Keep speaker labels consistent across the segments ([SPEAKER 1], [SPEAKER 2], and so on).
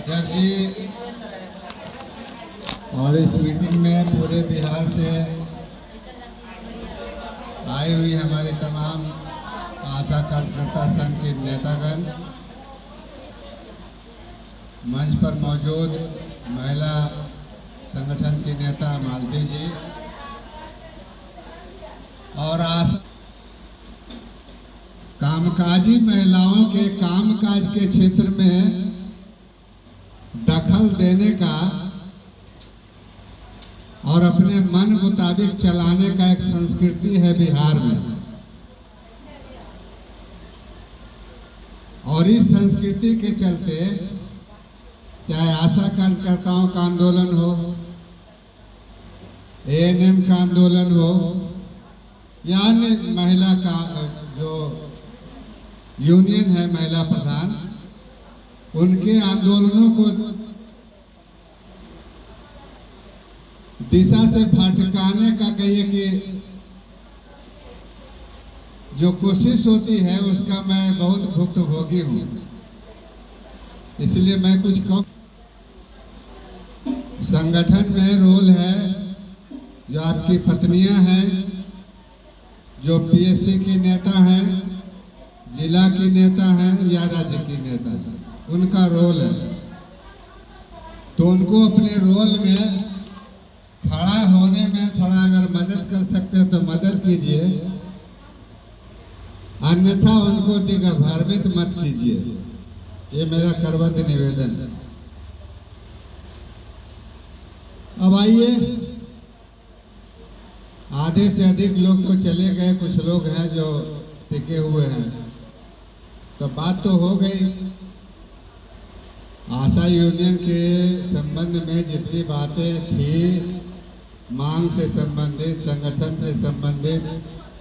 [SPEAKER 1] अध्यक्ष जी और इस मीटिंग में पूरे बिहार से आई हुई हमारी तमाम आशा कार्यकर्ता संघ के नेतागण, मंच पर मौजूद महिला संगठन की नेता मालती जी और कामकाजी महिलाओं के कामकाज के क्षेत्र में दखल देने का और अपने मन मुताबिक चलाने का एक संस्कृति है बिहार में। और इस संस्कृति के चलते चाहे आशा कार्यकर्ताओं का आंदोलन हो, एएनएम का आंदोलन हो या अन्य महिला का जो यूनियन है महिला प्रधान, उनके आंदोलनों को दिशा से भटकाने का कहिए कि जो कोशिश होती है उसका मैं बहुत भुक्तभोगी हूँ। इसलिए मैं कुछ कहूँ। संगठन में रोल है जो आपकी पत्नियां हैं, जो पीएससी की नेता हैं, जिला की नेता हैं या राज्य की नेता हैं, उनका रोल है। तो उनको अपने रोल में खड़ा होने में थोड़ा अगर मदद कर सकते हैं तो मदद कीजिए, अन्यथा उनको दिग्भ्रमित मत कीजिए। ये मेरा करबद्ध निवेदन है। अब आइए, आधे से अधिक लोग तो चले गए, कुछ लोग हैं जो टिके हुए हैं। तो बात तो हो गई आशा यूनियन के संबंध में जितनी बातें थी, मांग से संबंधित, संगठन से संबंधित,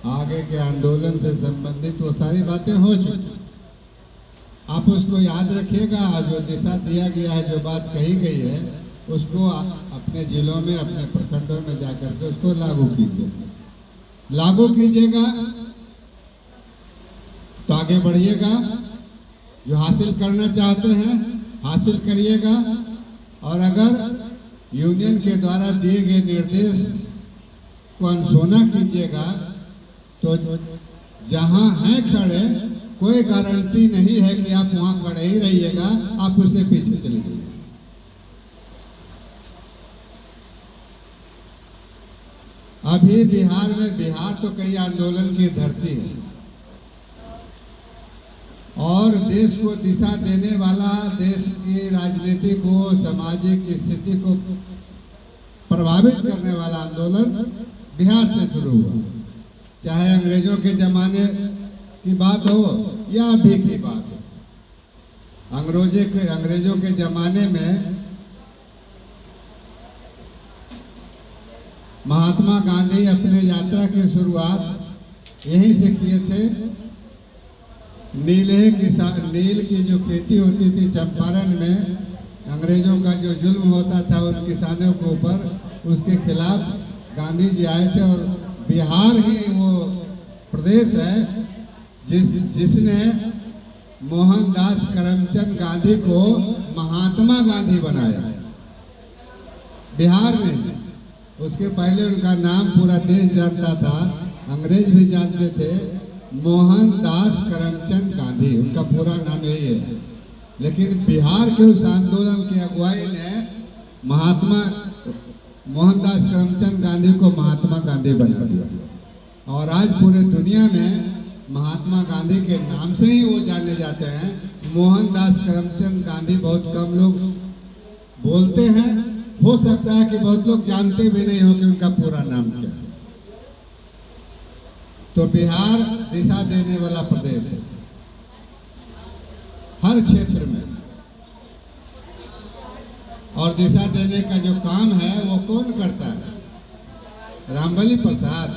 [SPEAKER 1] आगे के आंदोलन से संबंधित, वो सारी बातें हो चुकी। आप उसको याद रखिएगा। जो दिशा दिया गया है, जो बात कही गई है, उसको अपने जिलों में, अपने प्रखंडों में जाकर के उसको लागू कीजिए। लागू कीजिएगा तो आगे बढ़िएगा। जो हासिल करना चाहते हैं हासिल करिएगा। और अगर यूनियन के द्वारा दिए गए निर्देश को अनसुना कीजिएगा तो जहां हैं खड़े, कोई गारंटी नहीं है कि आप वहां खड़े ही रहिएगा, आप उससे पीछे चले जाइए। अभी बिहार में, बिहार तो कई आंदोलन की धरती है और देश को दिशा देने वाला, देश की राजनीति को, सामाजिक स्थिति को प्रभावित करने वाला आंदोलन बिहार से शुरू हुआ। चाहे अंग्रेजों के जमाने की बात हो या अभी की बात हो। अंग्रेजों के जमाने में महात्मा गांधी अपने यात्रा की शुरुआत यहीं से किए थे। नील की जो खेती होती थी चंपारण में, अंग्रेजों का जो जुल्म होता था उन किसानों के ऊपर, उसके खिलाफ गांधी जी आए थे। और बिहार ही वो प्रदेश है जिसने मोहनदास करमचंद गांधी को महात्मा गांधी बनाया। बिहार में उसके पहले उनका नाम पूरा देश जानता था, अंग्रेज भी जानते थे, मोहनदास करमचंद गांधी, उनका पूरा नाम यही है। लेकिन बिहार के उस आंदोलन की अगुवाई ने मोहनदास करमचंद गांधी को महात्मा गांधी बना दिया। और आज पूरे दुनिया में महात्मा गांधी के नाम से ही वो जाने जाते हैं। मोहनदास करमचंद गांधी बहुत कम लोग बोलते हैं, हो सकता है कि बहुत लोग जानते भी नहीं हो कि उनका पूरा नाम क्या है। तो बिहार दिशा देने वाला प्रदेश है हर क्षेत्र में। और दिशा देने का जो काम है वो कौन करता है? रामबली प्रसाद,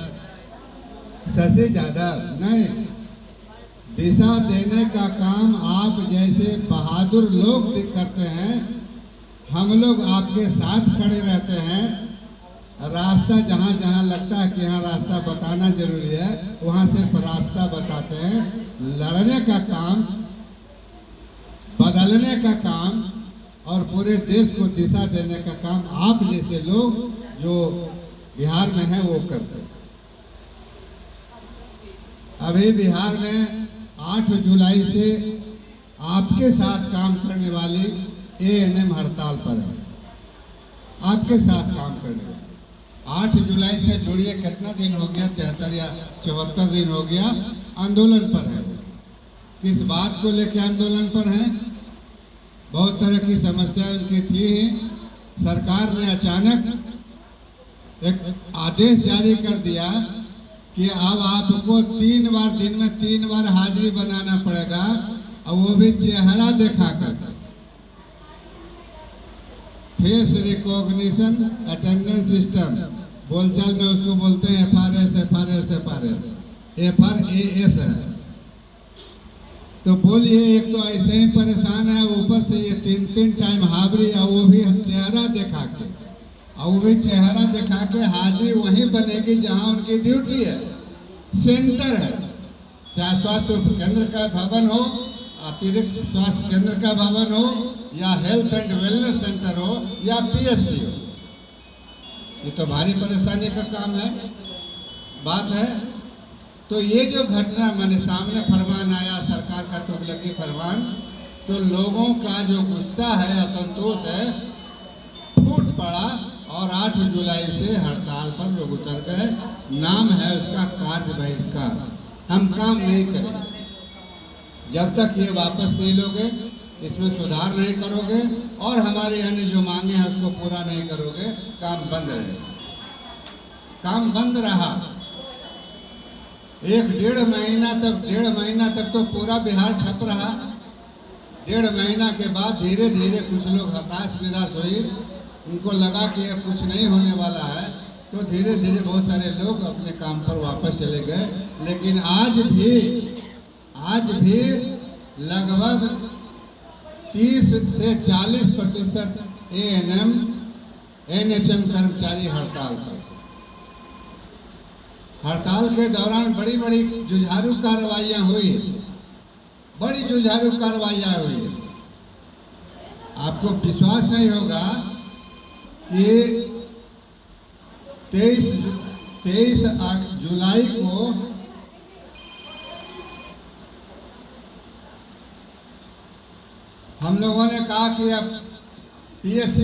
[SPEAKER 1] शशि यादव नहीं। दिशा देने का काम आप जैसे बहादुर लोग करते हैं। हम लोग आपके साथ खड़े रहते हैं। रास्ता जहाँ जहाँ लगता है कि यहाँ रास्ता बताना जरूरी है, वहाँ सिर्फ रास्ता बताते हैं। लड़ने का काम, बदलने का काम और पूरे देश को दिशा देने का काम आप जैसे लोग जो बिहार में हैं वो करते हैं। अभी बिहार में 8 जुलाई से आपके साथ काम करने वाली एएनएम हड़ताल पर है। आपके साथ काम करने वाली 8 जुलाई से जुड़िए, कितना दिन हो गया, 73 या 74 दिन हो गया आंदोलन पर है। किस बात को लेकर आंदोलन पर है? बहुत तरह की समस्याएं उनकी थी ही। सरकार ने अचानक एक आदेश जारी कर दिया कि अब आपको 3 बार दिन में 3 बार हाजिरी बनाना पड़ेगा, और वो भी चेहरा दिखाकर। फेस रिकॉग्निशन अटेंडेंस सिस्टम, बोलचाल में उसको बोलते हैं FRS है। तो बोलिए, एक तो ऐसे ही परेशान है, ऊपर से ये 3 टाइम हाजिरी, और वो भी चेहरा दिखा के, और वो भी चेहरा दिखा के हाजिरी वहीं बनेगी जहां उनकी ड्यूटी है, सेंटर है। चाहे स्वास्थ्य केंद्र का भवन हो, अतिरिक्त स्वास्थ्य केंद्र का भवन हो, या हेल्थ एंड वेलनेस सेंटर हो, या PSC हो। ये तो भारी परेशानी का काम है, बात है। तो ये जो घटना मैंने सामने फरमान आया सरकार का तुगलकी फरमान, तो लोगों का जो गुस्सा है, असंतोष है, फूट पड़ा, और 8 जुलाई से हड़ताल पर लोग उतर गए। नाम है उसका कार्य बहिष्कार। हम काम नहीं करेंगे जब तक ये वापस नहीं लोगे, इसमें सुधार नहीं करोगे, और हमारे अन्य जो मांगे हैं उसको पूरा नहीं करोगे, काम बंद रहेगा। काम बंद रहा 1-1.5 महीना तक तो पूरा बिहार ठप रहा। 1.5 महीना के बाद धीरे धीरे कुछ लोग हताश निराश हुए, उनको लगा कि अब कुछ नहीं होने वाला है, तो धीरे धीरे बहुत सारे लोग अपने काम पर वापस चले गए। लेकिन आज भी लगभग 30 से 40% ANM NHM कर्मचारी हड़ताल पर। हड़ताल के दौरान बड़ी बड़ी जुझारू कार्रवाइयां हुई, आपको विश्वास नहीं होगा कि 23 जुलाई को हम लोगों ने कहा कि अब PSC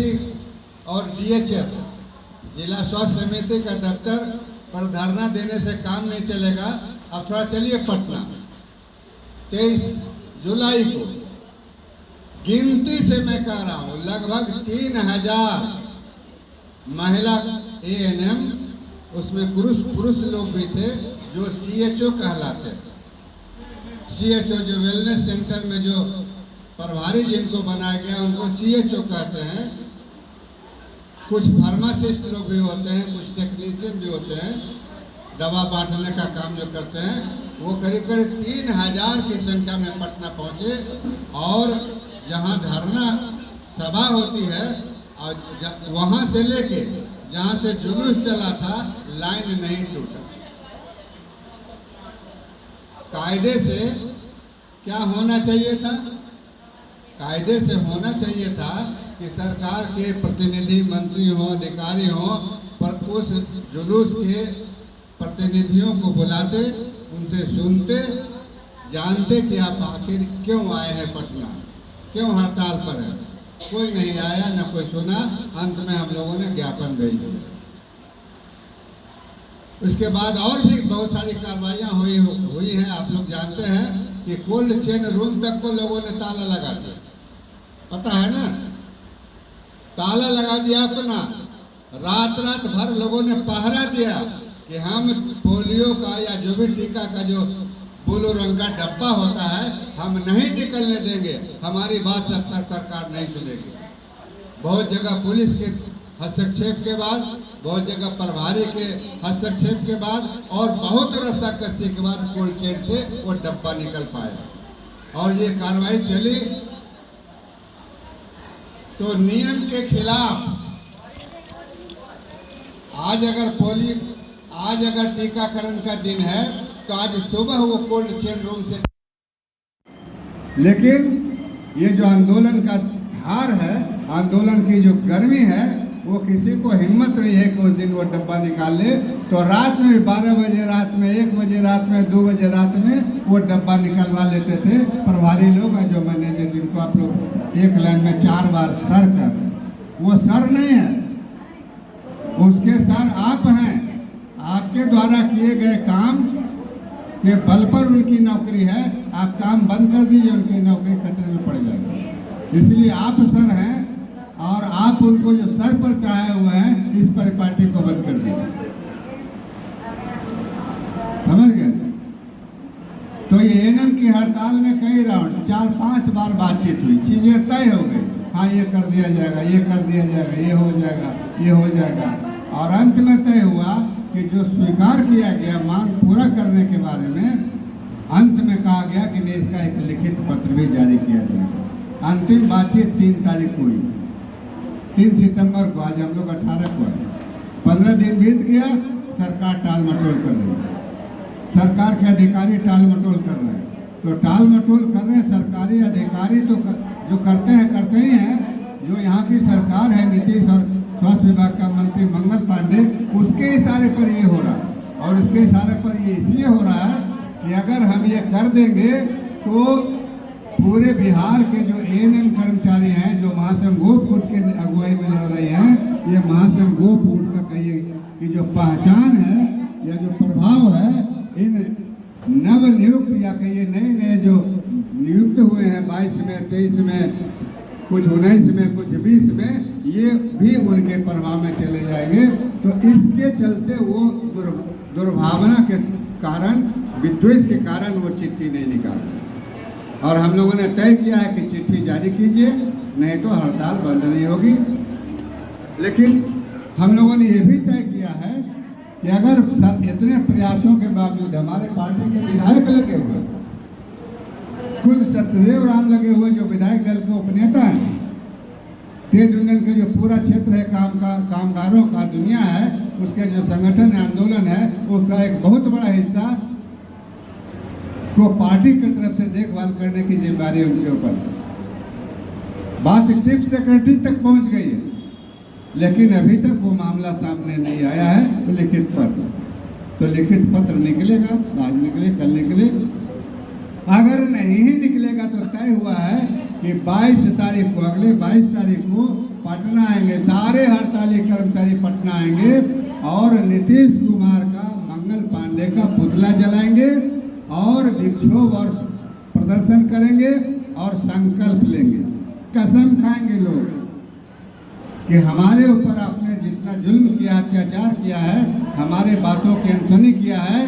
[SPEAKER 1] और DHS जिला स्वास्थ्य समिति का दफ्तर पर धरना देने से काम नहीं चलेगा, अब थोड़ा चलिए पटना। 23 जुलाई को गिनती से मैं कह रहा हूँ लगभग 3000 महिला ANM, उसमें पुरुष लोग भी थे, जो CHO कहलाते हैं। CHO जो वेलनेस सेंटर में जो प्रभारी जिनको बनाया गया उनको CHO कहते हैं। कुछ फार्मासिस्ट लोग भी होते हैं, कुछ टेक्नीशियन भी होते हैं, दवा बांटने का काम जो करते हैं। वो करीब 3000 की संख्या में पटना पहुंचे, और जहां धरना सभा होती है और वहां से लेके जहां से जुलूस चला था, लाइन नहीं टूटा। कायदे से क्या होना चाहिए था? कायदे से होना चाहिए था कि सरकार के प्रतिनिधि, मंत्री हो, अधिकारी हो, पर उस जुलूस के प्रतिनिधियों को बुलाते, उनसे सुनते, जानते कि आप आखिर क्यों आए हैं पटना, क्यों हड़ताल पर है। कोई नहीं आया, न कोई सुना। अंत में हम लोगों ने ज्ञापन भेज दिया। उसके बाद और भी बहुत सारी कार्रवाइयां हुई हैं। आप लोग जानते हैं कि कोल्ड चेन रूम तक को लोगों ने ताला लगा दिया, पता है ना? ताला लगा दिया अपना। रात भर लोगों ने पहरा दिया कि हम पोलियो का या जो भी टीका का जो ब्लू रंग का डब्बा होता है, हम नहीं निकलने देंगे, हमारी बात जब तक सरकार नहीं सुनेगी। बहुत जगह पुलिस के हस्तक्षेप के बाद, बहुत जगह प्रभारी के हस्तक्षेप के बाद, और बहुत रस्साकसी के बाद कोल्ड चेन से वो डब्बा निकल पाया, और ये कार्रवाई चली। तो नियम के खिलाफ आज अगर टीकाकरण का दिन है, तो आज सुबह वो कोल्ड चेन रूम से। लेकिन ये जो आंदोलन का धार है, आंदोलन की जो गर्मी है वो किसी को हिम्मत नहीं है कि उस दिन वो डब्बा निकाल ले, तो रात में 12 बजे रात में, 1 बजे रात में, 2 बजे रात में वो डब्बा निकलवा लेते थे। प्रभारी लोग हैं जो मैनेजर, जिनको आप लोग एक लाइन में 4 बार सर कर, वो सर नहीं है, उसके सर आप हैं। आपके द्वारा किए गए काम के बल पर उनकी नौकरी है, आप काम बंद कर दीजिए, उनकी नौकरी खतरे में पड़ जाएगी। इसलिए आप सर हैं और आप उनको जो सर पर चढ़ाए हुए हैं, इस परिपाटी को बंद कर दीजिए। समझ गए? तो ये एएनएम की हड़ताल में कई राउंड 4-5 बार बातचीत हुई, चीजें तय हो गई, हाँ ये कर दिया जाएगा, ये कर दिया जाएगा, ये हो जाएगा, ये हो जाएगा, और अंत में तय हुआ कि जो स्वीकार किया गया मांग पूरा करने के बारे में, अंत में कहा गया कि नहीं, इसका एक लिखित पत्र भी जारी किया जाएगा। अंतिम बातचीत 3 तारीख हुई, 3 सितंबर को, आज हम लोग 18 को है। 15 दिन बीत गया, सरकार टाल मटोल कर रही है, सरकार के अधिकारी टाल मटोल कर रहे हैं। तो टाल मटोल कर रहे हैं सरकारी अधिकारी, तो जो करते ही हैं। जो यहाँ की सरकार है, नीतीश और स्वास्थ्य विभाग का मंत्री मंगल पांडे, उसके इशारे पर ये हो रहा है। और उसके इशारे पर ये इसलिए हो रहा है कि अगर हम ये कर देंगे तो पूरे बिहार के जो एएनएम कर्मचारी हैं, जो महासंघ गोपगुट के अगुवाई में लड़ रहे हैं, ये महासंघ गोपगुट का कहिए कि जो पहचान है या जो प्रभाव है, इन नव नियुक्त या कहिए नए जो नियुक्त हुए हैं 22 में, 23 में, कुछ 19 में, कुछ 20 में, ये भी उनके प्रभाव में चले जाएंगे। तो इसके चलते वो दुर्भावना के कारण, विद्वेष के कारण वो चिट्ठी नहीं निकालते। और हम लोगों ने तय किया है कि चिट्ठी जारी कीजिए, नहीं तो हड़ताल बंद नहीं होगी। लेकिन हम लोगों ने ये भी तय किया है कि अगर इतने प्रयासों के बावजूद हमारे पार्टी के विधायक लगे हुए, खुद सत्यदेव राम लगे हुए, जो विधायक दल के उपनेता हैं, ट्रेड यूनियन के जो पूरा क्षेत्र है, कामगारों का दुनिया है, उसके जो संगठन है, आंदोलन है, उसका एक बहुत बड़ा हिस्सा को पार्टी की तरफ से देखभाल करने की जिम्मेदारी उनके ऊपर। बात चीफ सेक्रेटरी तक पहुंच गई है, लेकिन अभी तक वो मामला सामने नहीं आया है। लिखित पत्र, तो लिखित पत्र निकलेगा, आज निकले, कल निकले। अगर नहीं निकलेगा तो तय हुआ है कि 22 तारीख को, अगले 22 तारीख को पटना आएंगे, सारे हड़ताली कर्मचारी पटना आएंगे और नीतीश कुमार का, मंगल पांडे का पुतला जलाएंगे और विक्षोभ और प्रदर्शन करेंगे और संकल्प लेंगे, कसम खाएंगे लोग कि हमारे ऊपर आपने जितना जुल्म किया, अत्याचार किया है, हमारे बातों की अनसुनी किया है,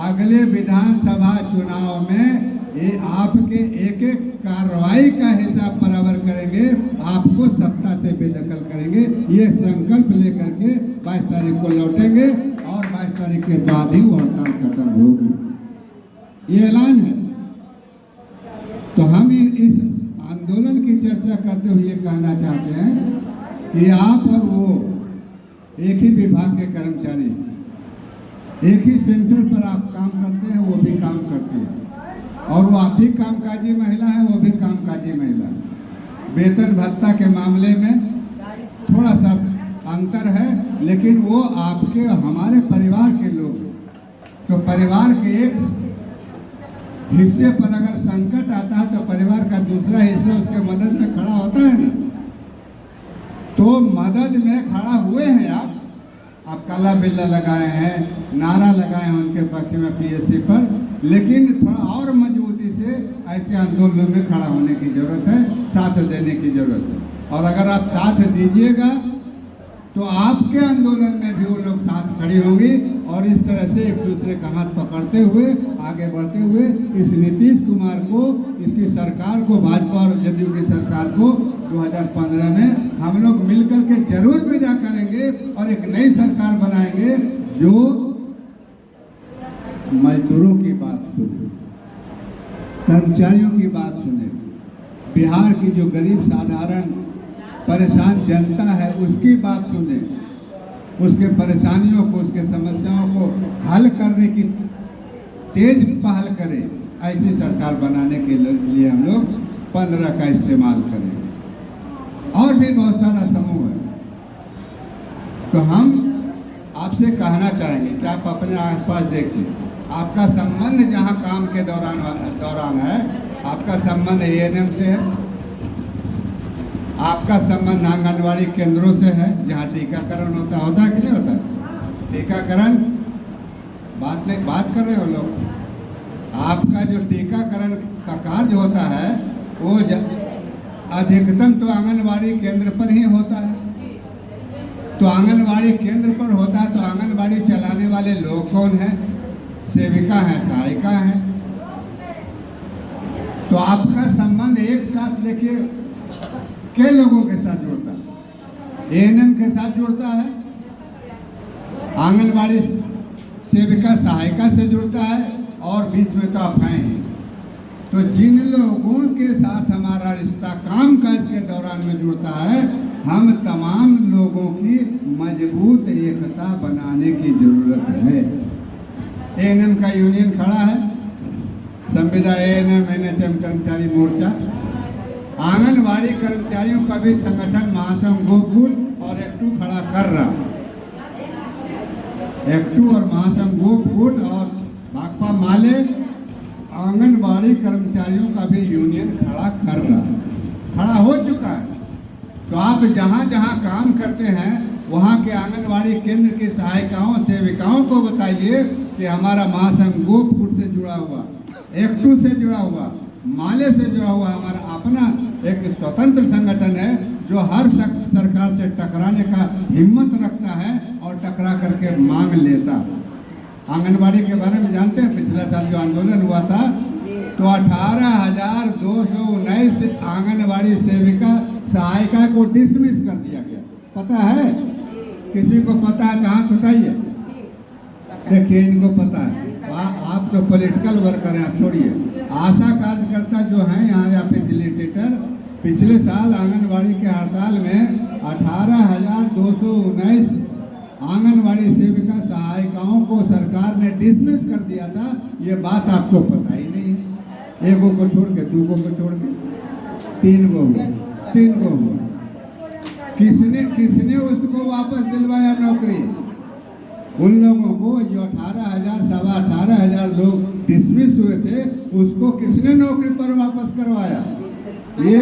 [SPEAKER 1] अगले विधानसभा चुनाव में ये आपके एक कार्रवाई का हिसाब बराबर करेंगे, आपको सत्ता से बेदखल करेंगे। ये संकल्प लेकर के 22 तारीख को लौटेंगे और 22 तारीख के बाद ही वो हड़ताल खत्म होगी, ये ऐलान है। तो हम इस आंदोलन की चर्चा करते हुए कहना चाहते हैं कि आप और वो एक ही विभाग के कर्मचारी, एक ही सेंटर पर आप काम करते हैं, वो भी काम करते हैं, और वो आप भी कामकाजी महिला है, वो भी कामकाजी महिला है। वेतन भत्ता के मामले में थोड़ा सा अंतर है, लेकिन वो आपके, हमारे परिवार के लोग, तो परिवार के एक हिस्से पर अगर संकट आता है तो परिवार का दूसरा हिस्सा उसके मदद में खड़ा होता है ना। तो मदद में खड़ा हुए हैं आप काला बिल्ला लगाए हैं, नारा लगाए हैं उनके पक्ष में पीएससी पर, लेकिन थोड़ा और मजबूती से ऐसे आंदोलन में खड़ा होने की जरूरत है, साथ देने की जरूरत है। और अगर आप साथ दीजिएगा तो आपके आंदोलन में भी वो लोग साथ खड़े होंगे और इस तरह से एक दूसरे का हाथ पकड़ते हुए आगे बढ़ते हुए इस नीतीश कुमार को, इसकी सरकार को, भाजपा और जदयू की सरकार को 2015 में हम लोग मिलकर के जरूर विदा करेंगे और एक नई सरकार बनाएंगे जो मजदूरों की बात सुने, कर्मचारियों की बात सुने, बिहार की जो गरीब साधारण परेशान जनता है उसकी बात सुने, उसके परेशानियों को, उसके समस्याओं को हल करने की तेज पहल करे। ऐसी सरकार बनाने के लिए हम लोग 15 का इस्तेमाल करेंगे। और और भी बहुत सारा समूह है। तो हम आपसे कहना चाहेंगे कि आप अपने आसपास देखिए, आपका संबंध जहाँ काम के दौरान है, आपका संबंध एएनएम से है, आपका संबंध आंगनवाड़ी केंद्रों से है जहाँ टीकाकरण होता है कि नहीं होता? टीकाकरण बात कर रहे हो लोग। आपका जो टीकाकरण का कार्य होता है वो अधिकतम तो आंगनवाड़ी केंद्र पर ही होता है। तो आंगनवाड़ी केंद्र पर होता है तो आंगनवाड़ी चलाने वाले लोग कौन हैं? सेविका हैं, सहायिका हैं। तो आपका संबंध एक साथ देखिए के लोगों के साथ जुड़ता है, एएनएम के साथ जुड़ता है, आंगनवाड़ी सेविका सहायिका से जुड़ता है, और बीच में तो आप हैं। तो जिन लोगों के साथ हमारा रिश्ता कामकाज के दौरान में जुड़ता है, हम तमाम लोगों की मजबूत एकता बनाने की जरूरत है। एएनएम का यूनियन खड़ा है, संविदा एएनएम एनएचएम कर्मचारी मोर्चा, आंगनवाड़ी कर्मचारियों का भी संगठन महासंघ गोकुल और एक्टू खड़ा कर रहा है। एक्टू और महासंघ गोकुल और भाकपा माले आंगनवाड़ी कर्मचारियों का भी यूनियन खड़ा कर रहा है, खड़ा हो चुका है। तो आप जहाँ जहाँ काम करते हैं वहाँ के आंगनवाड़ी केंद्र की सहायिकाओं सेविकाओं को बताइए कि हमारा महासंघ गोकुल से जुड़ा हुआ, एक्टू से जुड़ा हुआ, माले से जुड़ा हुआ हमारा अपना एक स्वतंत्र संगठन है जो हर सरकार से टकराने का हिम्मत रखता है और टकरा करके मांग लेता। आंगनवाड़ी के बारे में जानते हैं, पिछला साल जो आंदोलन हुआ था तो 18,219 आंगनवाड़ी सेविका सहायिका को डिसमिस कर दिया गया। पता है? किसी को पता है? हाथ उठाइए। देखिए इनको पता है। आप तो पॉलिटिकल वर्कर हैं, आप छोड़िए। आशा कार्यकर्ता जो हैं यहाँ या फैसिलिटेटर, पिछले साल आंगनवाड़ी के हड़ताल में 18,219 आंगनवाड़ी सेविका सहायिकाओं को सरकार ने डिसमिस कर दिया था। ये बात आपको पता ही नहीं है। एगो को छोड़ के, दूगो को छोड़ के, तीन गो हुआ। किसने उसको वापस दिलवाया नौकरी? उन लोगों को जो 18,000 सवा 18,000 लोग डिसमिस हुए थे, उसको किसने नौकरी पर वापस करवाया? ये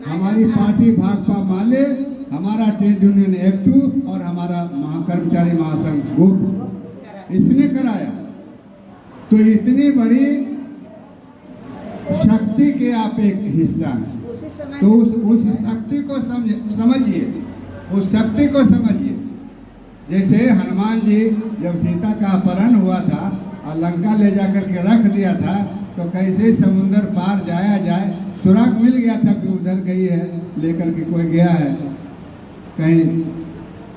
[SPEAKER 1] हमारी पार्टी भाकपा माले, हमारा ट्रेड यूनियन एक्टू और हमारा कर्मचारी महासंघ ग्रुप, इसने कराया। तो इतनी बड़ी शक्ति के आप एक हिस्सा हैं। तो उस शक्ति को समझिए, उस शक्ति को समझिए। जैसे हनुमान जी जब सीता का अपहरण हुआ था और लंका ले जाकर के रख दिया था, तो कैसे समुंदर पार जाया जाए, सुराग मिल गया था कि उधर गई है लेकर के कोई गया है, कहीं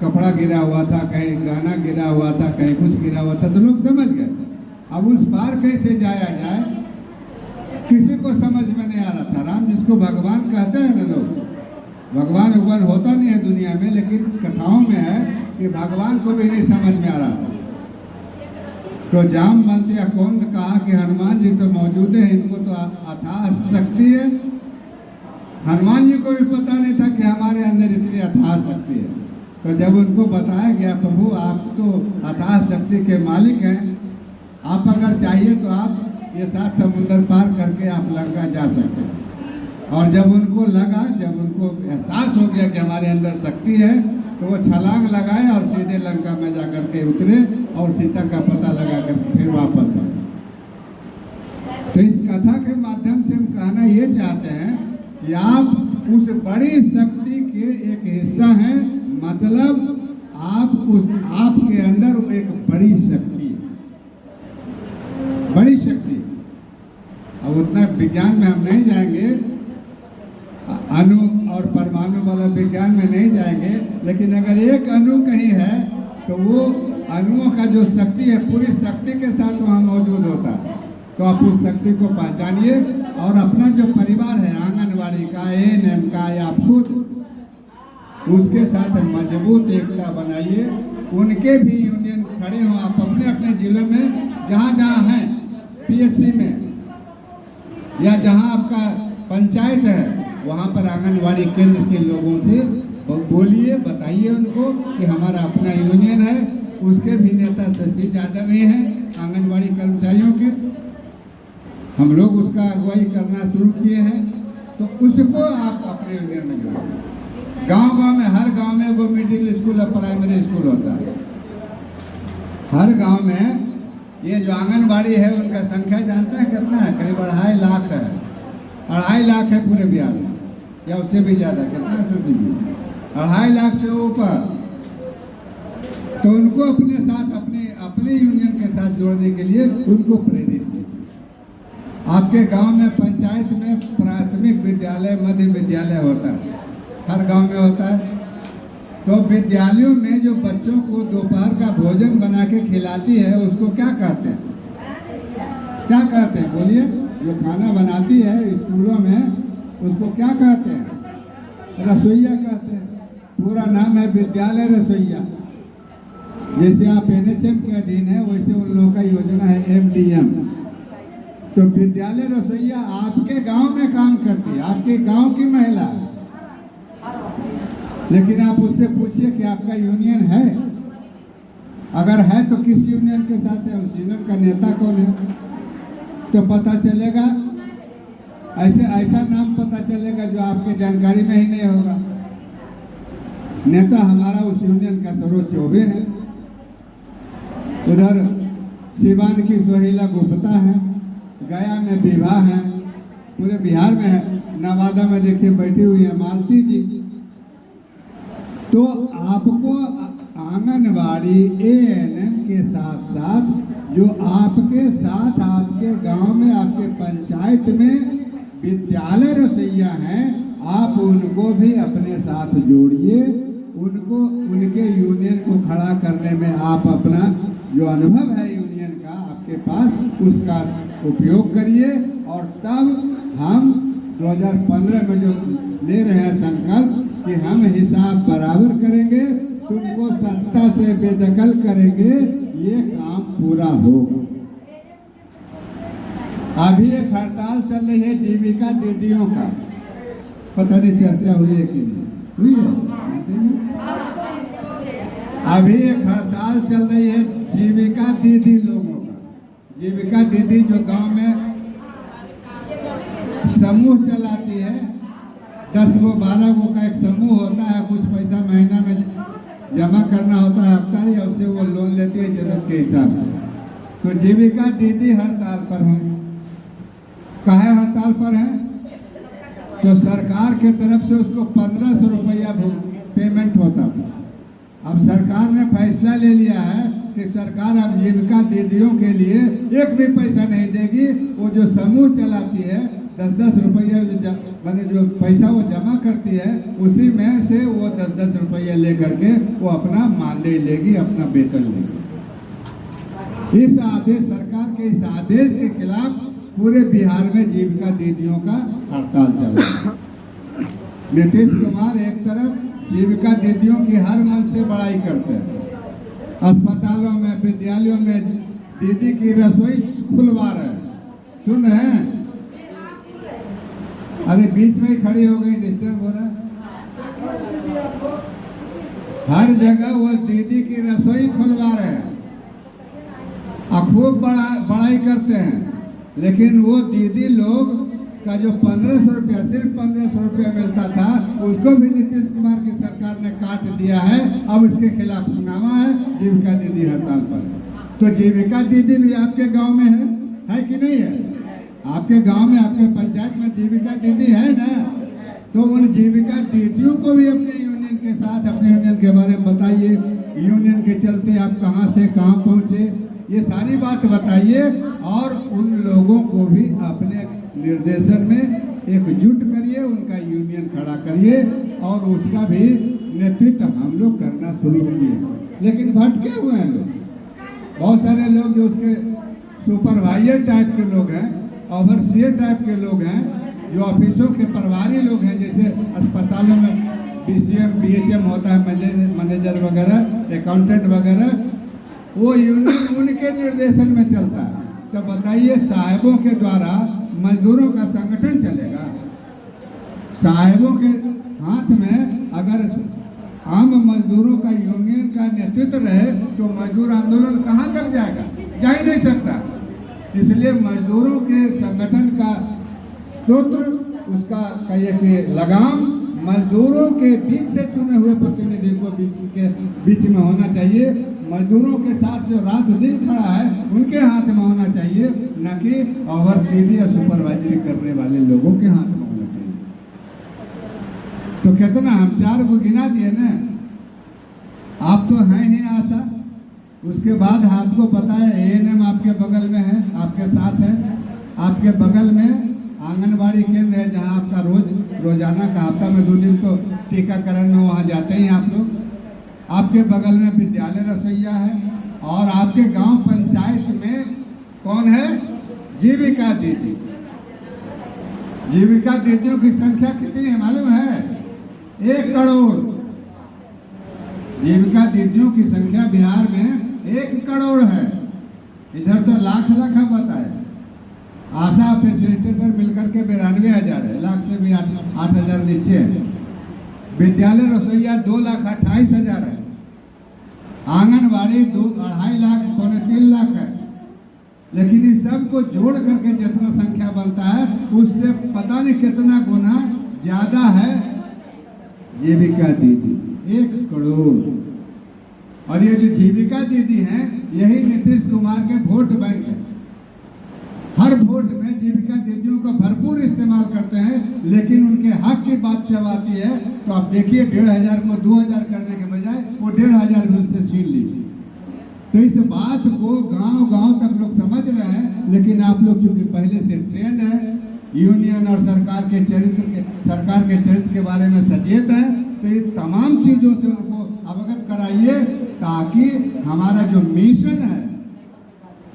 [SPEAKER 1] कपड़ा गिरा हुआ था, कहीं गाना गिरा हुआ था, कहीं कुछ गिरा हुआ था, तो लोग समझ गए। अब उस पार कैसे जाया जाए किसी को समझ में नहीं आ रहा था। राम जिसको भगवान कहते हैं ना लोग, भगवान उगवान होता नहीं है दुनिया में, लेकिन कथाओं में है कि भगवान को भी नहीं समझ में आ रहा था। तो जामवंत या कौन ने कहा कि हनुमान जी तो मौजूद है, इनको तो अथाह शक्ति है। हनुमान जी को भी पता नहीं था कि हमारे अंदर इतनी अथाह शक्ति है। तो जब उनको बताया गया प्रभु आप तो अथाह शक्ति के मालिक हैं, आप अगर चाहिए तो आप ये 7 समुंदर पार करके आप लंका जा सकते हैं। और जब उनको लगा, जब उनको एहसास हो गया कि हमारे अंदर शक्ति है, तो वो छलांग लगाए और सीधे लंका में जाकर के उतरे और सीता का पता लगा कर फिर वापस आए। तो इस कथा के माध्यम से हम कहना ये चाहते हैं कि आप उस बड़ी शक्ति के एक हिस्सा हैं, मतलब आपके अंदर एक बड़ी शक्ति, बड़ी शक्ति। अब उतना विज्ञान में हम नहीं जाएंगे, अणु और परमाणु वाला विज्ञान में नहीं जाएंगे, लेकिन अगर एक अणु कहीं है तो वो अणुओं का जो शक्ति है पूरी शक्ति के साथ वहाँ मौजूद होता है। तो आप उस शक्ति को पहचानिए और अपना जो परिवार है आंगनवाड़ी का, एएनएम का या खुद, उसके साथ मजबूत एकता बनाइए। उनके भी यूनियन खड़े हों आप अपने अपने जिलों में, जहाँ जहाँ हैं, पीएचसी में या जहाँ आपका पंचायत है वहाँ पर आंगनवाड़ी केंद्र के लोगों से बोलिए, बताइए उनको कि हमारा अपना यूनियन है। उसके भी नेता शशि यादव ही हैं, आंगनवाड़ी कर्मचारियों के। हम लोग उसका अगुवाई करना शुरू किए हैं, तो उसको आप अपने यूनियन में जोड़िए। गांव-गांव में, हर गांव में वो मिडिल स्कूल और प्राइमरी स्कूल होता है। हर गांव में ये जो आंगनबाड़ी है उनका संख्या जानते हैं कितना है? करीब 2.5 लाख है। 2.5 लाख है पूरे बिहार में, या उससे भी ज़्यादा। कितना सती? 2.5 लाख से ऊपर। तो उनको अपने साथ, अपने यूनियन के साथ जोड़ने के लिए उनको प्रेरित कीजिए। आपके गांव में पंचायत में प्राथमिक विद्यालय, मध्य विद्यालय होता है, हर गांव में होता है। तो विद्यालयों में जो बच्चों को दोपहर का भोजन बना के खिलाती है उसको क्या कहते हैं? क्या कहते हैं? बोलिए। जो खाना बनाती है स्कूलों में उसको क्या कहते हैं? रसोइया कहते हैं। पूरा नाम है विद्यालय रसोइया। जैसे आप NHM के अधीन है, वैसे उन लोगों का योजना है MDM। तो विद्यालय रसोइया आपके गांव में काम करती है, आपके गांव की महिला। लेकिन आप उससे पूछिए कि आपका यूनियन है? अगर है तो किस यूनियन के साथ है, उस यूनियन का नेता कौन है, तो पता चलेगा। ऐसा नाम पता चलेगा जो आपके जानकारी में ही नहीं होगा। नेता हमारा उस यूनियन का सरोज चौबे है। उधर सिवान की सोहेला गुप्ता है, गया में विवाह है, पूरे बिहार में है। नवादा में देखिए बैठी हुई है मालती जी। तो आपको आंगनवाड़ी ANM के साथ साथ जो आपके साथ आपके गांव में, आपके पंचायत में विद्यालय रसोइया हैं, आप उनको भी अपने साथ जोड़िए। उनको, उनके यूनियन को खड़ा करने में आप अपना जो अनुभव है यूनियन का आपके पास, उसका उपयोग करिए। और तब हम 2015 में जो ले रहे हैं संकल्प कि हम हिसाब बराबर करेंगे, तुमको सत्ता से बेदखल करेंगे, ये काम पूरा होगा। अभी एक हड़ताल चल रही है जीविका दीदियों का, पता नहीं चर्चा हुई है कि नहीं हुई है? अभी एक हड़ताल चल रही है जीविका दीदी लोगों का। जीविका दीदी जो गांव में समूह चलाती है, 10 गो 12 गो का एक समूह होता है। कुछ पैसा महीना में जमा करना होता है हफ्तारी, और उससे वो लोन लेती है जरूरत के हिसाब से। तो जीविका दीदी हड़ताल पर है। काहे हड़ताल पर है? तो सरकार के तरफ से उसको 1500 रुपया पेमेंट होता था। अब सरकार ने फैसला ले लिया है कि सरकार अब जीविका दीदियों के लिए एक भी पैसा नहीं देगी। वो जो समूह चलाती है 10-10 रुपया मैंने जो पैसा वो जमा करती है, उसी में से वो 10-10 रुपया ले करके वो अपना मानदेय लेगी, अपना वेतन लेगी। इस आदेश, सरकार के इस आदेश के खिलाफ पूरे बिहार में जीविका दीदियों का हड़ताल चल रहा है। नीतीश कुमार एक तरफ जीविका दीदियों की हर मन से बड़ाई करते हैं, अस्पतालों में, विद्यालयों में दीदी की रसोई खुलवा रहे हैं। सुन रहे हैं? अरे बीच में ही खड़ी हो गई, डिस्टर्ब हो रहा है। हर जगह वो दीदी की रसोई खुलवा रहे हैं, खूब बड़ाई करते हैं। लेकिन वो दीदी लोग का जो 1500 रुपया, सिर्फ 1500 रुपया मिलता था, उसको भी नीतीश कुमार की सरकार ने काट दिया है। अब इसके खिलाफ हंगामा है, जीविका दीदी हड़ताल पर है। तो जीविका दीदी भी आपके गांव में है कि नहीं है? आपके गांव में, आपके पंचायत में जीविका दीदी है ना? तो उन जीविका दीदियों को भी अपने यूनियन के साथ, अपने यूनियन के बारे में बताइए। यूनियन के चलते आप कहां से कहां पहुंचे, ये सारी बात बताइए। और उन लोगों को भी अपने निर्देशन में एकजुट करिए, उनका यूनियन खड़ा करिए, और उसका भी नेतृत्व हम लोग करना शुरू किए। लेकिन भटके हुए हैं लोग, बहुत सारे लोग जो उसके सुपरवाइजर टाइप के लोग हैं, ओवरसीयर टाइप के लोग हैं, जो ऑफिसों के प्रभारी लोग हैं, जैसे अस्पतालों में BCM BHM होता है, मैनेजर वगैरह, अकाउंटेंट वगैरह, वो यूनियन उनके निर्देशन में चलता है। तो बताइए, साहबों के द्वारा मजदूरों का संगठन चलेगा? साहिबों के हाथ में अगर आम मजदूरों का यूनियन का नेतृत्व रहे तो मजदूर आंदोलन कहाँ तक जाएगा? जा ही नहीं सकता। इसलिए मजदूरों के संगठन का सूत्र, उसका कहिए कि लगाम मजदूरों के बीच से चुने हुए प्रतिनिधि को बीच में होना चाहिए। मजदूरों के साथ जो रात दिन खड़ा है उनके हाथ में होना चाहिए, न कि ओवरसीडी या सुपरवाइजरी करने वाले लोगों के हाथ में होना चाहिए। तो कितना हम 4 को गिना दिए ना, आप तो हैं ही आशा। उसके बाद आपको पता है ANM आपके बगल में है, आपके साथ है। आपके बगल में आंगनबाड़ी केंद्र है जहां आपका रोजाना का हफ्ता में 2 दिन तो टीकाकरण में वहां जाते हैं आप लोग। आपके बगल में विद्यालय रसोईया है और आपके गांव पंचायत में कौन है? जीविका दीदी। जीविका दीदियों की संख्या कितनी है मालूम है? 1 करोड़। जीविका दीदियों की संख्या बिहार में 1 करोड़ है। इधर तो लाख बताए। आशा फैसिलिटेटर मिलकर के 92,000 है, लाख से भी 8,000 नीचे है। विद्यालय रसोईया 2,28,000 है। आंगनबाड़ी 2.5 लाख, 3 लाख है। लेकिन इस सब को जोड़ करके जितना संख्या बनता है उससे पता नहीं कितना गुना ज्यादा है जीविका दीदी। 1 करोड़। और ये जो जीविका दीदी हैं यही नीतीश कुमार के वोट बैंक है। हर वोट में जीविका दीदियों का भरपूर इस्तेमाल करते हैं, लेकिन उनके हक की बात जब आती है तो आप देखिए 1,500 को 2,000 करने के बजाय वो 1,500 भी उससे छीन लीजिए। तो इस बात को गांव तक लोग समझ रहे हैं, लेकिन आप लोग चूंकि पहले से ट्रेंड है, यूनियन और सरकार के चरित्र के बारे में सचेत है, तो ये तमाम चीजों से उनको अवगत कराइए ताकि हमारा जो मिशन है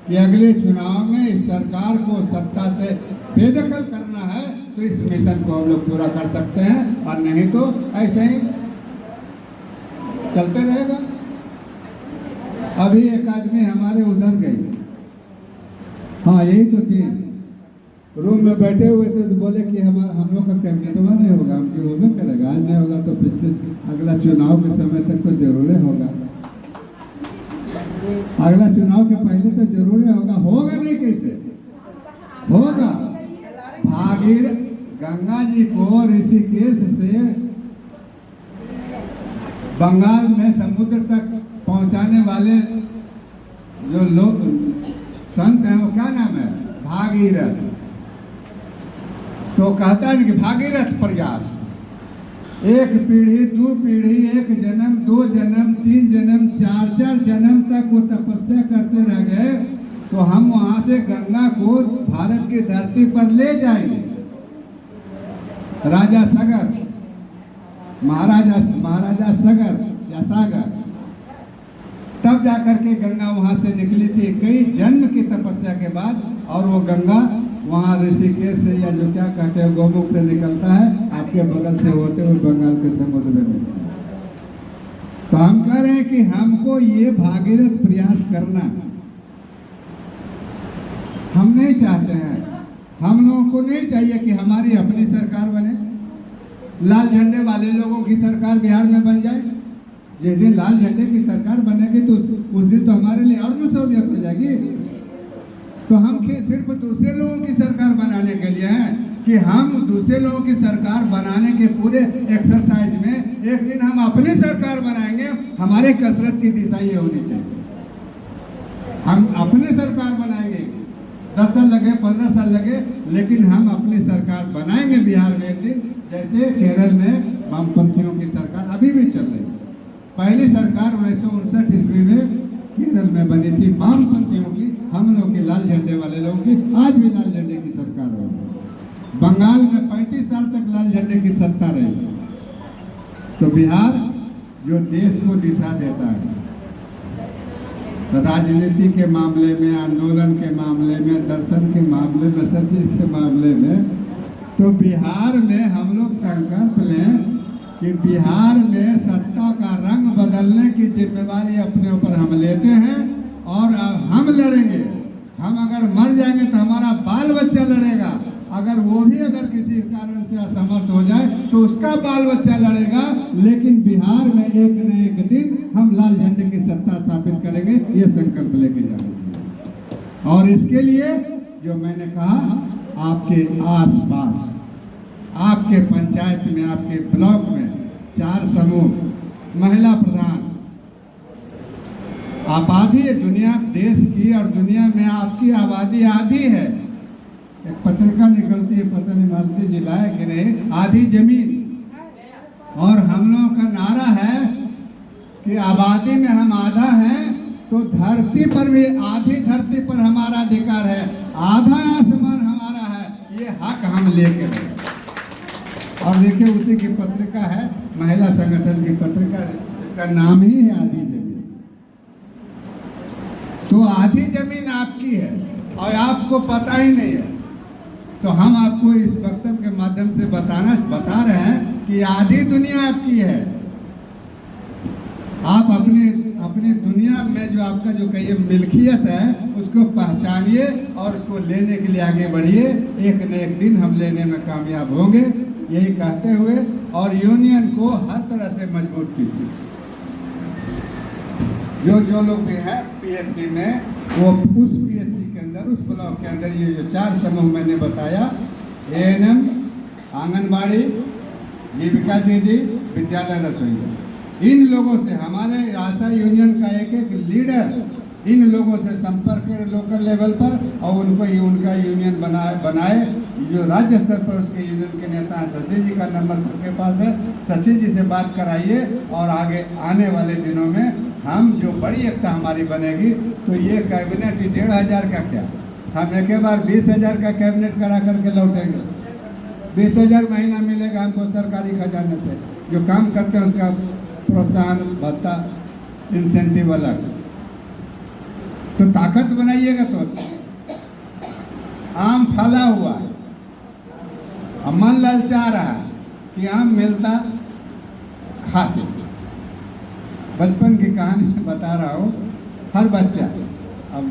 [SPEAKER 1] कि अगले चुनाव में इस सरकार को सत्ता से बेदखल करना है, तो इस मिशन को हम लोग पूरा कर सकते हैं। और नहीं तो ऐसे ही चलते रहेगा। अभी एक आदमी हमारे उधर गए, हाँ यही तो थी, रूम में बैठे हुए थे तो बोले कि हम लोग का कैबिनेट नहीं होगा। हम क्यों होगा करेगा? आज नहीं होगा तो पिछले अगला चुनाव के समय तक तो जरूर होगा। अगला चुनाव के पहले तो जरूर होगा। होगा नहीं कैसे होगा? भागीर गंगा जी को ऋषिकेश से बंगाल में समुद्र तक पहुंचाने वाले जो लोग संत हैं वो क्या नाम है? भागीरथ। तो कहता है कि भागीरथ प्रयास, 1 पीढ़ी 2 पीढ़ी, 1 जन्म 2 जन्म 3 जन्म 4 जन्म तक वो तपस्या करते रह गए, तो हम वहां से गंगा को भारत की धरती पर ले जाएंगे। राजा सगर, महाराजा सगर या सागर, तब जाकर के गंगा वहां से निकली थी कई जन्म की तपस्या के बाद। और वो गंगा वहाँ ऋषिकेश से या जो क्या कहते हैं गोमुख से निकलता है, आपके बगल से होते हुए बंगाल के समुद्र में मिलता है। तो हम कह रहे हैं कि हमको ये भागीरथ प्रयास करना हम नहीं चाहते हैं। हम लोगों को नहीं चाहिए कि हमारी अपनी सरकार बने, लाल झंडे वाले लोगों की सरकार बिहार में बन जाए। जिस दिन लाल झंडे की सरकार बनेगी तो उस दिन तो हमारे लिए और भी सहूलियत हो जाएगी। तो हम सिर्फ दूसरे लोगों की सरकार बनाने के लिए हैं कि हम दूसरे लोगों की सरकार बनाने के पूरे एक्सरसाइज में एक दिन हम अपनी सरकार बनाएंगे। हमारे कसरत की दिशा ये होनी चाहिए, हम अपनी सरकार बनाएंगे। 10 साल लगे, 15 साल लगे, लेकिन हम अपनी सरकार बनाएंगे बिहार में एक दिन। जैसे केरल में वामपंथियों की सरकार अभी भी चल रही है। पहली सरकार 1959 ईस्वी में केरल में बनी थी वामपंथियों की, हम लोग के लाल झंडे वाले लोगों की। आज भी लाल झंडे की सरकार है। बंगाल में 35 साल तक लाल झंडे की सत्ता रही। तो बिहार जो देश को दिशा देता है राजनीति के मामले में, आंदोलन के मामले में, दर्शन के मामले में, सब चीज के मामले में, तो बिहार में हम लोग संकल्प लें कि बिहार में सत्ता का रंग बदलने की जिम्मेवारी अपने ऊपर हम लेते हैं और हम लड़ेंगे। हम अगर मर जाएंगे तो हमारा बाल बच्चा लड़ेगा। अगर वो भी अगर किसी कारण से असमर्थ हो जाए तो उसका बाल बच्चा लड़ेगा, लेकिन बिहार में एक न एक दिन हम लाल झंडे की सत्ता स्थापित करेंगे, ये संकल्प लेके जाना चाहिए। और इसके लिए जो मैंने कहा, आपके आसपास, आपके पंचायत में, आपके ब्लॉक में 4 समूह, महिला प्रधान, आबादी दुनिया देश की और दुनिया में आपकी आबादी आधी है। एक पत्रिका निकलती है, पता नहीं मालती जिला है कि नहीं, आधी जमीन, और हम लोगों का नारा है कि आबादी में हम आधा हैं तो धरती पर भी आधी धरती पर हमारा अधिकार है, आधा आसमान हमारा है, ये हक हम लेके रहे। और देखिए उसी की पत्रिका है, महिला संगठन की पत्रिका, इसका नाम ही है आधी जमीन। तो आधी जमीन आपकी है और आपको पता ही नहीं है। तो हम आपको इस वक्तव्य के माध्यम से बता रहे हैं कि आधी दुनिया आपकी है। आप अपनी दुनिया में जो आपका जो कहिए मिल्कियत है उसको पहचानिए और उसको लेने के लिए आगे बढ़िए। एक न एक दिन हम लेने में कामयाब होंगे, यही कहते हुए, और यूनियन को हर तरह से मजबूत कीजिए। जो लोग भी हैं पीएससी में, वो उस पीएससी के अंदर, उस ब्लॉक के अंदर ये जो 4 समूह मैंने बताया, एएनएम, आंगनबाड़ी, जीविका दीदी, विद्यालय रसोइया, इन लोगों से, हमारे आशा यूनियन का एक लीडर इन लोगों से संपर्क करे लोकल लेवल पर, और उनका यूनियन बनाए। जो राज्य स्तर पर उसके यूनियन के नेता हैं, शशि जी का नंबर सबके पास है, शशि जी से बात कराइए। और आगे आने वाले दिनों में हम जो बड़ी एकता हमारी बनेगी, तो ये कैबिनेट 1,500 का क्या, हम एक बार 20,000 का कैबिनेट करा करके लौटेंगे। 20,000 महीना मिलेगा हमको सरकारी खजाने से, जो काम करते हैं उसका प्रोत्साहन भत्ता, इंसेंटिव अलग। तो ताकत बनाइएगा। तो आम फला हुआ है, अब मन ललचा रहा है कि आम मिलता खाते। बचपन की कहानी बता रहा हूँ। हर बच्चा अब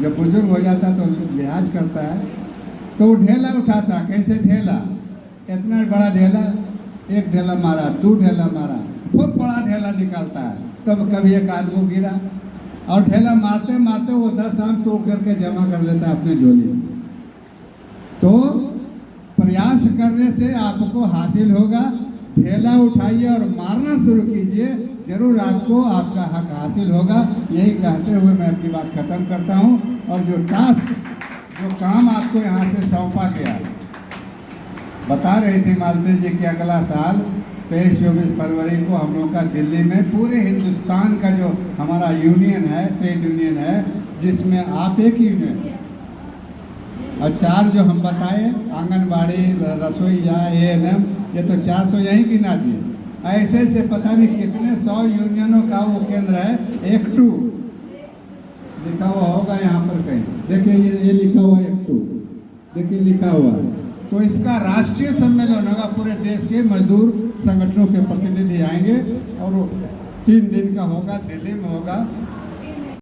[SPEAKER 1] जब बुजुर्ग हो जाता तो लिहाज करता है, तो वो ढेला उठाता। कैसे ढेला? इतना बड़ा ढेला, एक ढेला मारा, 2 ढेला मारा, खूब बड़ा ढेला निकालता है। तब कभी एक आदमी गिरा, और ढेला मारते मारते वो 10 आम तोड़ करके जमा कर लेता है अपने झोली में। तो प्रयास करने से आपको हासिल होगा। ढेला उठाइए और मारना शुरू कीजिए, जरूर आपको आपका हक हासिल होगा। यही कहते हुए मैं अपनी बात खत्म करता हूं। और जो टास्क, जो काम आपको यहाँ से सौंपा गया, बता रही थी मालती जी कि अगला साल 23-24 फरवरी को हम लोग का दिल्ली में पूरे हिंदुस्तान का जो हमारा यूनियन है, ट्रेड यूनियन है, जिसमें आप एक यूनियन और 4 जो हम बताए, आंगनबाड़ी, रसोईया, एएनएम, ये तो 4 तो यहीं गिना दिए। ऐसे से पता नहीं कितने 100 यूनियनों का वो केंद्र है। एक 2 लिखा हुआ होगा यहाँ पर कहीं, देखिए ये लिखा हुआ है, एक 2 देखिए लिखा हुआ है। तो इसका राष्ट्रीय सम्मेलन होगा, पूरे देश के मजदूर संगठनों के प्रतिनिधि आएंगे और 3 दिन का होगा, दिल्ली में होगा।